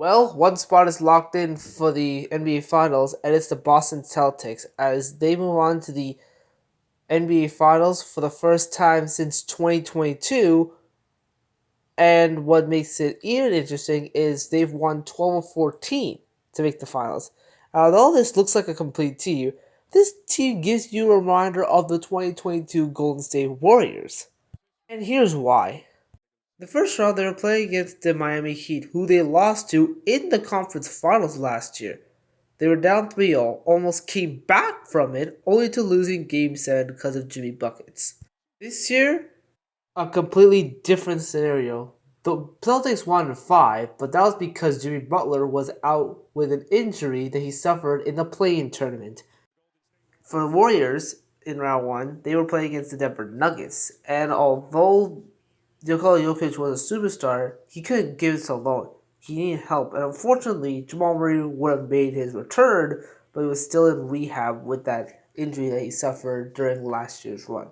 Well, one spot is locked in for the NBA Finals, and it's the Boston Celtics as they move on to the NBA Finals for the first time since 2022. And what makes it even interesting is they've won 12 of 14 to make the finals. Although this looks like a complete team, this team gives you a reminder of the 2022 Golden State Warriors. And here's why. The first round, they were playing against the Miami Heat, who they lost to in the conference finals last year. They were down 3-0, almost came back from it, only to losing Game 7 because of Jimmy Buckets. This year, a completely different scenario. The Celtics won in 5, but that was because Jimmy Butler was out with an injury that he suffered in the play-in tournament. For the Warriors, in round 1, they were playing against the Denver Nuggets, and although Nikola Jokic was a superstar, he couldn't give it alone. He needed help, and unfortunately, Jamal Murray would have made his return, but he was still in rehab with that injury that he suffered during last year's run.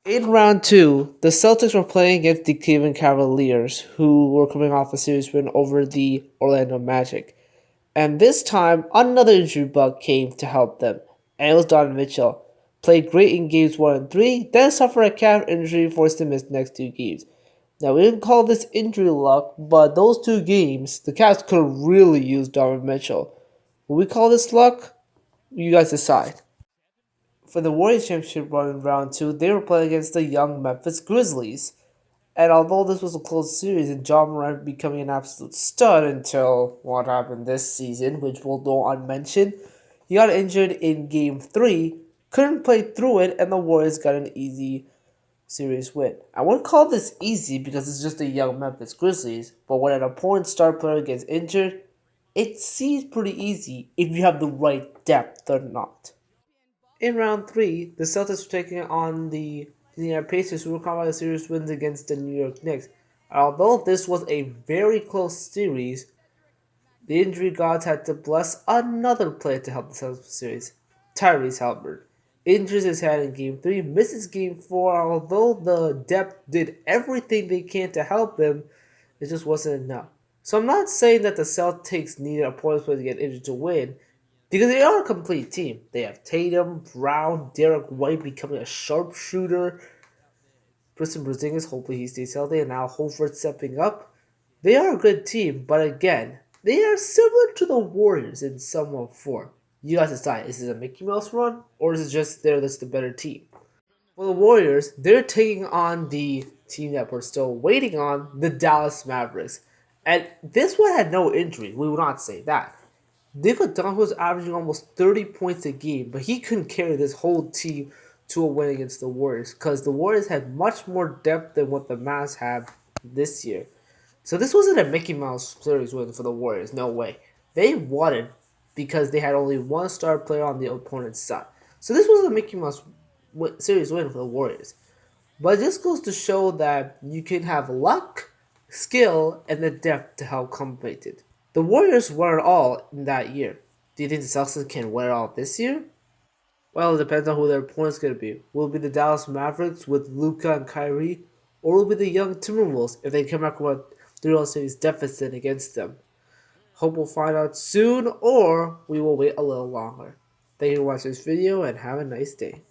In round 2, the Celtics were playing against the Cleveland Cavaliers, who were coming off a series win over the Orlando Magic. And this time, another injury bug came to help them, and it was Donovan Mitchell. Played great in games 1 and 3, then suffered a calf injury, forced to miss the next 2 games. Now, we didn't call this injury luck, but those 2 games, the Cavs could have really used Donovan Mitchell. Will we call this luck? You guys decide. For the Warriors championship run in round 2, they were playing against the young Memphis Grizzlies. And although this was a close series and John Morant becoming an absolute stud until what happened this season, which we'll go unmentioned, he got injured in Game 3, couldn't play through it, and the Warriors got an easy series win. I wouldn't call this easy because it's just the young Memphis Grizzlies, but when an opponent's star player gets injured, it seems pretty easy if you have the right depth or not. In round 3, the Celtics were taking on the Indiana Pacers, who were coming by a series wins against the New York Knicks. Although this was a very close series, the injury gods had to bless another player to help the Celtics series, Tyrese Halliburton. Injures his hand in Game 3, misses Game 4. Although the depth did everything they can to help him, it just wasn't enough. So I'm not saying that the Celtics needed a points player to get injured to win, because they are a complete team. They have Tatum, Brown, Derek White becoming a sharpshooter, Tristan Porzingis, hopefully he stays healthy, and Al Horford stepping up. They are a good team, but again, they are similar to the Warriors in somewhat form. You guys decide, is it a Mickey Mouse run, or is it just there that's the better team? For the Warriors, they're taking on the team that we're still waiting on, the Dallas Mavericks. And this one had no injury, we will not say that. Nikola Jokic was averaging almost 30 points a game, but he couldn't carry this whole team to a win against the Warriors because the Warriors had much more depth than what the Mavs have this year. So this wasn't a Mickey Mouse series win for the Warriors, no way. They won it because they had only one star player on the opponent's side. So this was a Mickey Mouse series win for the Warriors. But this goes to show that you can have luck, skill, and the depth to help complement it. The Warriors won it all in that year. Do you think the Celtics can win it all this year? Well, it depends on who their opponent's going to be. Will it be the Dallas Mavericks with Luka and Kyrie, or will it be the young Timberwolves if they come back with a 3-0 series deficit against them? Hope we'll find out soon, or we will wait a little longer. Thank you for watching this video, and have a nice day.